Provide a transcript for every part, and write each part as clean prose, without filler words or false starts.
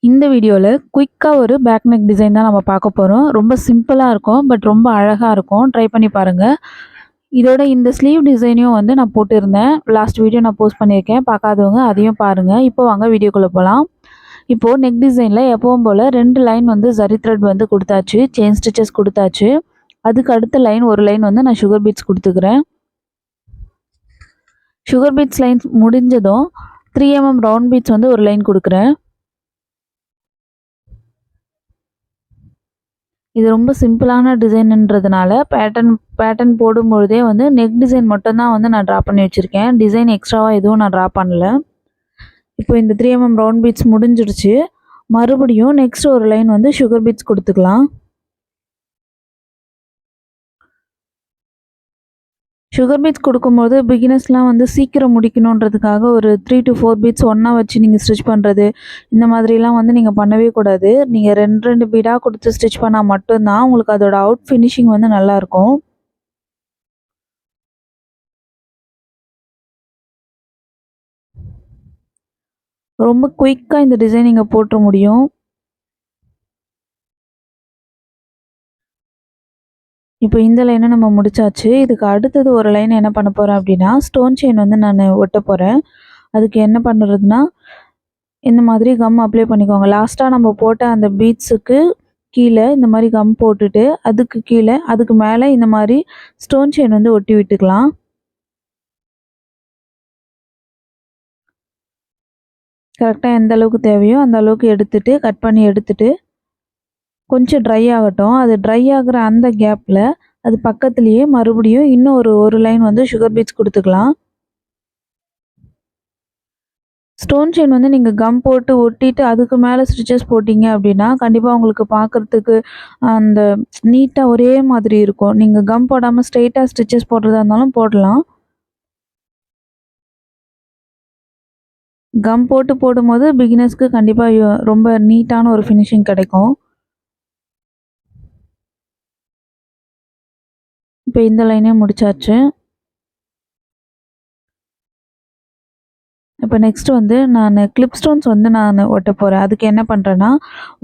இந்த வீடியோல குயிக்கா ஒரு பேக் நெக் டிசைன் தான் நம்ம பார்க்க போறோம். ரொம்ப சிம்பிளா இருக்கும். பட் ரொம்ப அழகா இருக்கும். ட்ரை பண்ணி பாருங்க. இதோட இந்த ஸ்லீவ் டிசைனையும் வந்து நான் போட்டிருந்தேன். லாஸ்ட் வீடியோ நான் போஸ்ட் பண்ணியிருக்கேன். பார்க்காதவங்க அதையும் பாருங்க. இப்போ வாங்க வீடியோக்குள்ள போலாம். இப்போ நெக் டிசைன்ல எப்பவும் போல 2 லைன் வந்து ஜரி த்ரெட் வந்து குடுத்தாச்சு. Chain stitches குடுத்தாச்சு. அதுக்கு அடுத்த லைன் ஒரு லைன் வந்து நான் சுகர் பீட்ஸ் குடுத்துக்கிறேன். சுகர் பீட்ஸ் லைன் முடிஞ்சதும் 3 mm ரவுண்ட் பீட்ஸ் வந்து ஒரு லைன் குடுக்குறேன். இது ரொம்ப சிம்பிளான டிசைன்ன்றதுனால பேட்டர்ன் போடும்பொழுதே வந்து நெக் டிசைன் மட்டும் தான் வந்து நான் ட்ரா பண்ணி வச்சுருக்கேன். டிசைன் எக்ஸ்ட்ராவா எதுவும் நான் ட்ரா பண்ணல. இப்போ இந்த 3 mm ரவுண்ட் பீட்ஸ் முடிஞ்சிடுச்சு. மறுபடியும் நெக்ஸ்ட் ஒரு லைன் வந்து சுகர் பீட்ஸ் குடுத்துக்கலாம். சுகர் பீட்ஸ் கொடுக்கும்போது பிகினர்ஸ்லாம் வந்து சீக்கிரம் முடிக்கணுன்றதுக்காக ஒரு 3 to 4 பீட்ஸ் ஒன்றா வச்சு நீங்கள் ஸ்டிச் பண்ணுறது, இந்த மாதிரிலாம் வந்து நீங்கள் பண்ணவே கூடாது. நீங்கள் 2 பீடாக கொடுத்து ஸ்டிச் பண்ணால் மட்டும்தான் உங்களுக்கு அதோட அவுட் ஃபினிஷிங் வந்து நல்லாயிருக்கும். ரொம்ப குயிக்காக இந்த டிசைன் நீங்கள் போட்டுற முடியும். இப்போ இந்த லைனை நம்ம முடிச்சாச்சு. இதுக்கு அடுத்தது ஒரு லைன் என்ன பண்ண போகிறேன் அப்படின்னா, ஸ்டோன் செயின் வந்து நான் ஒட்ட போகிறேன். அதுக்கு என்ன பண்ணுறதுன்னா, இந்த மாதிரி கம் அப்ளை பண்ணிக்கோங்க. லாஸ்ட்டாக நம்ம போட்ட அந்த பீட்ஸுக்கு கீழே இந்த மாதிரி கம் போட்டுட்டு, அதுக்கு கீழே அதுக்கு மேலே இந்த மாதிரி ஸ்டோன் செயின் வந்து ஒட்டி விட்டுக்கலாம். கரெக்டாக எந்த அளவுக்கு தேவையோ அந்த அளவுக்கு எடுத்துட்டு, கட் பண்ணி எடுத்துட்டு, கொஞ்சம் ட்ரை ஆகட்டும். அது ட்ரை ஆகுற அந்த கேப்பில் அது பக்கத்துலேயே மறுபடியும் இன்னும் ஒரு லைன் வந்து சுகர் பீட்ஸ் கொடுத்துக்கலாம். ஸ்டோன் செயின் வந்து நீங்கள் கம் போட்டு ஒட்டிட்டு அதுக்கு மேலே ஸ்டிச்சஸ் போட்டிங்க அப்படின்னா கண்டிப்பாக உங்களுக்கு பார்க்குறதுக்கு அந்த நீட்டாக ஒரே மாதிரி இருக்கும். நீங்கள் கம் போடாமல் ஸ்ட்ரெயிட்டாக ஸ்டிச்சஸ் போடுறதா இருந்தாலும் போடலாம். கம் போட்டு போடும்போது பிகினர்ஸ்க்கு கண்டிப்பாக ரொம்ப நீட்டான ஒரு ஃபினிஷிங் கிடைக்கும். இப்போ இந்த லைனே முடிச்சாச்சு. இப்போ நெக்ஸ்ட் வந்து நான் கிளிப் ஸ்டோன்ஸ் வந்து நான் ஒட்ட போகிறேன். அதுக்கு என்ன பண்ணுறேன்னா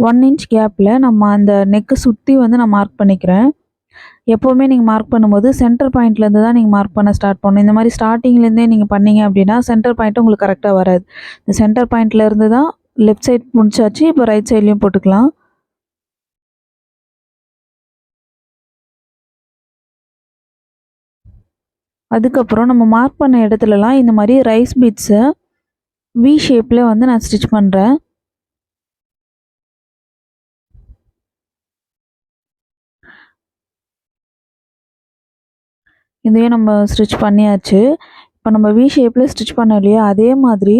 1 inch கேப்பில் நம்ம அந்த நெக்கை சுற்றி வந்து நான் மார்க் பண்ணிக்கிறேன். எப்போவுமே நீங்கள் மார்க் பண்ணும்போது சென்டர் பாயிண்ட்லேருந்து தான் நீங்கள் மார்க் பண்ண ஸ்டார்ட் பண்ணணும். இந்த மாதிரி ஸ்டார்டிங்லேருந்தே நீங்கள் பண்ணீங்க அப்படின்னா சென்டர் பாயிண்ட் உங்களுக்கு கரெக்டாக வராது. இந்த சென்டர் பாயிண்ட்லேருந்து தான் லெஃப்ட் சைட் முடிச்சாச்சு. இப்போ ரைட் சைட்லேயும் போட்டுக்கலாம். அதுக்கப்புறம் நம்ம மார்க் பண்ண இடத்துலலாம் இந்த மாதிரி ரைஸ் பீட்ஸை வி ஷேப்பில் வந்து நான் ஸ்டிச் பண்ணுறேன். இதையும் நம்ம ஸ்டிச் பண்ணியாச்சு. இப்போ நம்ம வி ஷேப்பில் ஸ்டிச் பண்ணோம் இல்லையா, அதே மாதிரி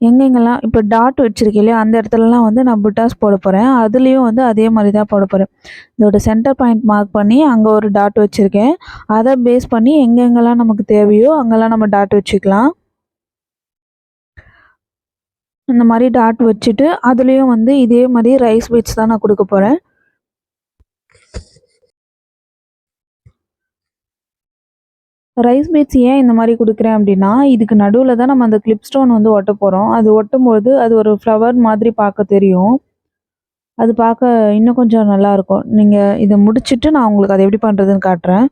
எங்கெங்கெல்லாம் இப்போ டாட் வச்சுருக்கேன் இல்லையா, அந்த இடத்துலலாம் வந்து நான் புட்டாஸ் போட போகிறேன். அதுலேயும் வந்து அதே மாதிரி தான் போட போகிறேன். இதோட சென்டர் பாயிண்ட் மார்க் பண்ணி அங்கே ஒரு டாட் வச்சுருக்கேன். அதை பேஸ் பண்ணி எங்கெங்கெல்லாம் நமக்கு தேவையோ அங்கெல்லாம் நம்ம டாட் வச்சுக்கலாம். இந்த மாதிரி டாட் வச்சுட்டு அதுலேயும் வந்து இதே மாதிரி ரைஸ் பீட்ஸ் தான் நான் கொடுக்க போகிறேன். ரைஸ் பீட்ஸ் ஏன் இந்த மாதிரி கொடுக்குறேன் அப்படின்னா, இதுக்கு நடுவில் தான் நம்ம அந்த கிளிப் ஸ்டோன் வந்து ஒட்ட போகிறோம். அது ஒட்டும்போது அது ஒரு ஃப்ளவர் மாதிரி பார்க்க தெரியும். அது பார்க்க இன்னும் கொஞ்சம் நல்லாயிருக்கும். நீங்கள் இதை முடிச்சுட்டு நான் உங்களுக்கு அதை எப்படி பண்ணுறதுன்னு காட்டுறேன்.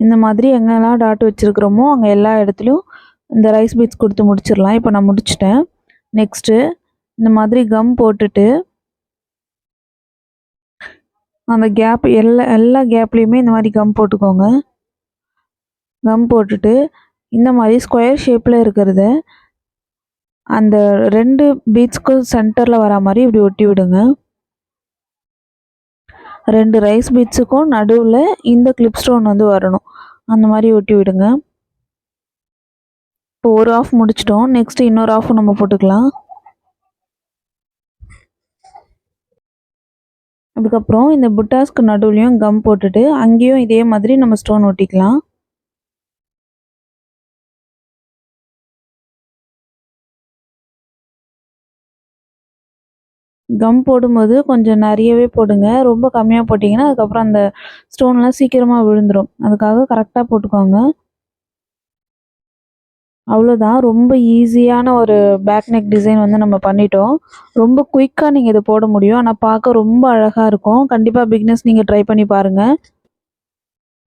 இந்த மாதிரி எங்கெல்லாம் டாட் வச்சுருக்குறோமோ அங்கே எல்லா இடத்துலையும் இந்த ரைஸ் பீட்ஸ் கொடுத்து முடிச்சிடலாம். இப்போ நான் முடிச்சிட்டேன். நெக்ஸ்ட்டு இந்த மாதிரி கம் போட்டுட்டு அந்த கேப் எல்லா கேப்லேயுமே இந்த மாதிரி கம் போட்டுக்கோங்க. கம் போட்டுட்டு இந்த மாதிரி ஸ்கொயர் ஷேப்பில் இருக்கிறத அந்த 2 பீட்ஸ்க்கும் சென்டரில் வர மாதிரி இப்படி ஒட்டி விடுங்க. 2 ரைஸ் பீட்ஸுக்கும் நடுவில் இந்த கிளிப் ஸ்டோன் வந்து வரணும். அந்த மாதிரி ஒட்டி விடுங்க. இப்போ ஒரு ஆஃப் முடிச்சிட்டோம். நெக்ஸ்ட் இன்னொரு ஆஃப் நம்ம போட்டுக்கலாம். அதுக்கப்புறம் இந்த புட்டாஸ்க்கு நடுவுலையும் கம் போட்டுட்டு அங்கேயும் இதே மாதிரி நம்ம ஸ்டோன் ஒட்டிக்கலாம். கம் போடும்போது கொஞ்சம் நிறையவே போடுங்க. ரொம்ப கம்மியாக போட்டிங்கன்னா அதுக்கப்புறம் அந்த ஸ்டோன்லாம் சீக்கிரமாக விழுந்துடும். அதுக்காக கரெக்டாக போட்டுக்கோங்க. அவ்வளோதான். ரொம்ப ஈஸியான ஒரு பேக் நெக் டிசைன் வந்து நம்ம பண்ணிட்டோம். ரொம்ப குயிக்கா நீங்க இத போட முடியும். ஆனா பார்க்க ரொம்ப அழகா இருக்கும். கண்டிப்பா பிகினர்ஸ் நீங்க ட்ரை பண்ணி பாருங்க.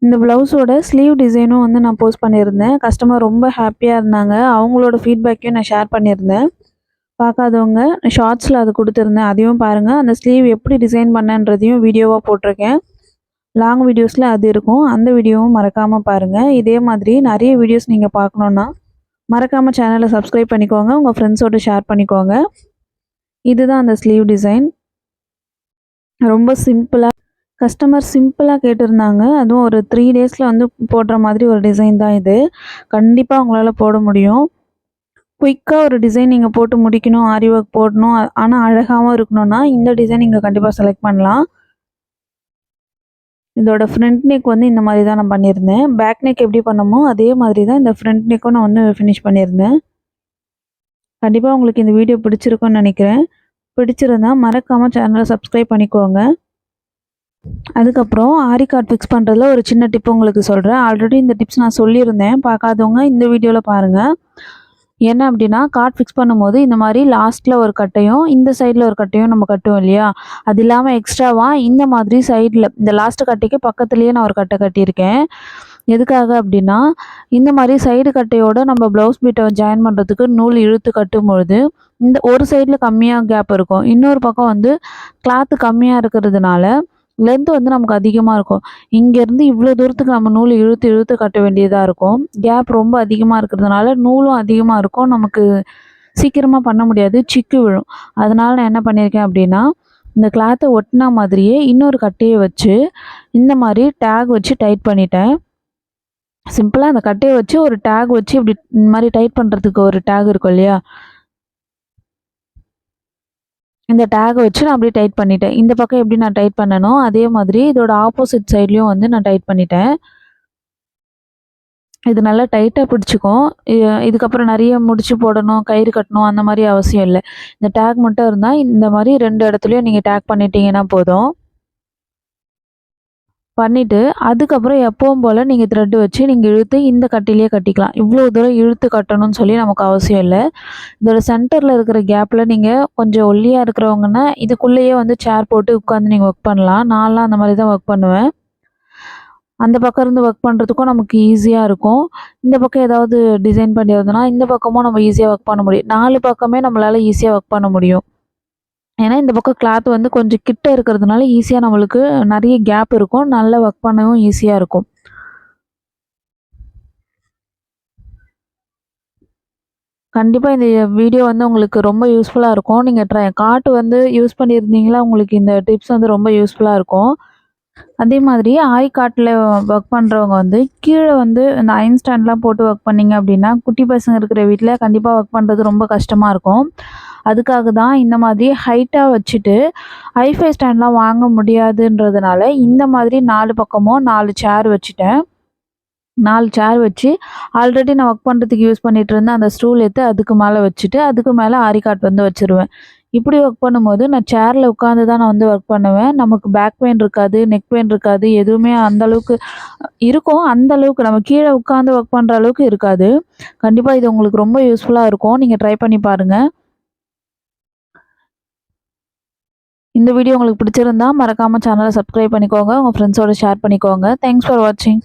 இந்த ப்ளவுஸோட ஸ்லீவ் டிசைனும் வந்து நான் போஸ்ட் பண்ணியிருந்தேன். கஸ்டமர் ரொம்ப ஹேப்பியா இருந்தாங்க. அவங்களோட ஃபீட்பேக்கையும் நான் ஷேர் பண்ணியிருந்தேன். பார்க்காதவங்க ஷார்ட்ஸில அது குடுத்துருந்தேன். அதையும் பாருங்க. அந்த ஸ்லீவ் எப்படி டிசைன் பண்ணேன்றதையும் வீடியோவா போட்டிருக்கேன். லாங் வீடியோஸ்ல அது இருக்கும். அந்த வீடியோவும் மறக்காம பாருங்க. இதே மாதிரி நெறைய வீடியோஸ் நீங்க பார்க்கணுன்னா, மறக்காம சேனல சப்ஸ்கிரைப் பண்ணிக்கோங்க. உங்க ஃப்ரெண்ட்ஸோட ஷேர் பண்ணிக்கோங்க. இதுதான் அந்த ஸ்லீவ் டிசைன். ரொம்ப சிம்பிளா கஸ்டமர் சிம்பிளா கேட்டிருந்தாங்க. அதுவும் ஒரு 3 டேஸ்ல வந்து போடுற மாதிரி ஒரு டிசைன் தான் இது. கண்டிப்பா உங்களால போட முடியும். குயிக்கா ஒரு டிசைன் நீங்க போட்டு முடிக்கணும், ஆரி ஒர்க் போடணும். ஆனா அழகாவும் இருக்கணும்னா, இந்த டிசைன் நீங்க கண்டிப்பா செலக்ட் பண்ணலாம். இதோட ஃப்ரண்ட் நெக் வந்து இந்த மாதிரி தான் நான் பண்ணியிருந்தேன். பேக் நெக் எப்படி பண்ணமோ, அதே மாதிரி தான் இந்த ஃப்ரண்ட் நெக்கும் நான் வந்து ஃபினிஷ் பண்ணியிருந்தேன். கண்டிப்பா உங்களுக்கு இந்த வீடியோ பிடிச்சிருக்கும்னு நெனைக்கிறேன். பிடிச்சிருந்தா மறக்காம சேனல சப்ஸ்கிரைப் பண்ணிக்கோங்க. அதுக்கப்புறம் ஆரி கார்ட் ஃபிக்ஸ் பண்ணுறதுல ஒரு சின்ன டிப் உங்களுக்கு சொல்கிறேன். ஆல்ரெடி இந்த டிப்ஸ் நான் சொல்லியிருந்தேன். பார்க்காதவங்க இந்த வீடியோவில் பாருங்கள். என்ன அப்படின்னா, கார்ட் ஃபிக்ஸ் பண்ணும்போது இந்த மாதிரி லாஸ்ட்டில் ஒரு கட்டையும், இந்த சைடில் ஒரு கட்டையும் நம்ம கட்டுவோம் இல்லையா? அது இல்லாமல் எக்ஸ்ட்ராவாக இந்த மாதிரி சைடில் இந்த லாஸ்ட் கட்டைக்கு பக்கத்துலேயே நான் ஒரு கட்டை கட்டியிருக்கேன். எதுக்காக அப்படின்னா, இந்த மாதிரி சைடு கட்டையோட நம்ம ப்ளவுஸ் பீட்டை ஜாயின் பண்ணுறதுக்கு நூல் இழுத்து கட்டும்பொழுது, இந்த ஒரு சைடில் கம்மியாக கேப் இருக்கும். இன்னொரு பக்கம் வந்து கிளாத்து கம்மியாக இருக்கிறதுனால லென்த் வந்து நமக்கு அதிகமா இருக்கும். இங்கேருந்து இவ்வளோ தூரத்துக்கு நம்ம நூல் இழுத்து இழுத்து கட்ட வேண்டியதா இருக்கும். கேப் ரொம்ப அதிகமா இருக்கிறதுனால நூலும் அதிகமா இருக்கும். நமக்கு சீக்கிரமா பண்ண முடியாது. சிக்கு விழும். அதனால நான் என்ன பண்ணியிருக்கேன் அப்படின்னா, இந்த கிளாத்த ஒட்டுனா மாதிரியே இன்னொரு கட்டைய வச்சு, இந்த மாரி டேக் வச்சு டைட் பண்ணிட்டேன். சிம்பிளா அந்த கட்டைய வச்சு ஒரு டேக் வச்சு இப்படி இந்த மாரி டைட் பண்றதுக்கு ஒரு டேக் இருக்கும் இல்லையா? இந்த டேக்க வச்சு நான் அப்படியே டைட் பண்ணிட்டேன். இந்த பக்கம் எப்படி நான் டைட் பண்ணனோ, அதே மாதிரி இதோட ஆப்போசிட் சைட்லயும் வந்து நான் டைட் பண்ணிட்டேன். இது நல்லா டைட்டா பிடிச்சுக்கும். இதுக்கப்புறம் நெறைய முடிச்சு போடணும், கயிறு கட்டணும் அந்த மாரி அவசியம் இல்ல. இந்த டேக் மட்டும் இருந்தா, இந்த மாரி 2 இடத்துலயும் நீங்க டேக் பண்ணிட்டீங்கன்னா போதும். பண்ணிட்டு, அதுக்கப்புறம் எப்பவும் போல நீங்க த்ரெட் வச்சு நீங்க இழுத்து இந்த கட்டிலேயே கட்டிக்கலாம். இவ்வளோ தூரம் இழுத்து கட்டணும்னு சொல்லி நமக்கு அவசியம் இல்ல. இதோட சென்டர்ல இருக்கிற கேப்ல நீங்க கொஞ்சம் ஒல்லியா இருக்கிறவங்கன்னா, இதுக்குள்ளேயே வந்து சேர் போட்டு உட்காந்து நீங்க ஒர்க் பண்ணலாம். நான்லாம் அந்த மாரி தான் ஒர்க் பண்ணுவேன். அந்த பக்கம் இருந்து ஒர்க் பண்ணுறதுக்கும் நமக்கு ஈஸியா இருக்கும். இந்த பக்கம் ஏதாவது டிசைன் பண்ணியிருந்தோம்னா, இந்த பக்கமும் நம்ம ஈஸியா ஒர்க் பண்ண முடியும். 4 பக்கமே நம்மளால ஈஸியா ஒர்க் பண்ண முடியும். ஏன்னா, இந்த பக்கம் கிளாத் வந்து கொஞ்சம் கிட்ட இருக்கிறதுனால ஈஸியா நம்மளுக்கு நெறைய கேப் இருக்கும். நல்லா ஒர்க் பண்ணவும் ஈஸியா இருக்கும். கண்டிப்பா இந்த வீடியோ வந்து உங்களுக்கு ரொம்ப யூஸ்ஃபுல்லா இருக்கும். நீங்க கார்ட் வந்து யூஸ் பண்ணியிருந்தீங்களா, உங்களுக்கு இந்த டிப்ஸ் வந்து ரொம்ப யூஸ்ஃபுல்லா இருக்கும். அதே மாதிரி ஆரி கார்ட்ல ஒர்க் பண்றவங்க வந்து கீழ வந்து இந்த அயர்ன் ஸ்டாண்ட்லாம் போட்டு ஒர்க் பண்ணீங்க அப்படின்னா, குட்டி பசங்க இருக்கிற வீட்ல கண்டிப்பா ஒர்க் பண்றது ரொம்ப கஷ்டமா இருக்கும். அதுக்காக தான் இந்த மாதிரி ஹைட்டா வச்சுட்டு, ஹைஃபை ஸ்டாண்ட்லாம் வாங்க முடியாதுன்றதுனால, இந்த மாதிரி 4 பக்கமும் 4 சேர் வச்சுட்டேன். 4 சேர் வச்சு, ஆல்ரெடி நான் ஒர்க் பண்றதுக்கு யூஸ் பண்ணிட்டு இருந்த அந்த ஸ்டூல் எடுத்து அதுக்கு மேல வச்சுட்டு, அதுக்கு மேல ஆரி கார்ட் வந்து வச்சுருவேன். இப்படி ஒர்க் பண்ணும்போது, நான் சேர்ல உட்காந்து தான் நான் வந்து ஒர்க் பண்ணுவேன். நமக்கு பேக் பெயின் இருக்காது, நெக் பெயின் இருக்காது. எதுவுமே அந்த அளவுக்கு இருக்கும். அந்த அளவுக்கு நம்ம கீழ உட்காந்து ஒர்க் பண்ற அளவுக்கு இருக்காது. கண்டிப்பா இது உங்களுக்கு ரொம்ப யூஸ்ஃபுல்லா இருக்கும். நீங்க ட்ரை பண்ணி பாருங்க. இந்த வீடியோ உங்களுக்கு பிடிச்சிருந்தா மறக்காம சேனல சப்ஸ்கிரைப் பண்ணிக்கோங்க. உங்க ஃப்ரெண்ட்ஸோட ஷேர் பண்ணிக்கோங்க. தேங்க்ஸ் ஃபார் வாட்சிங்.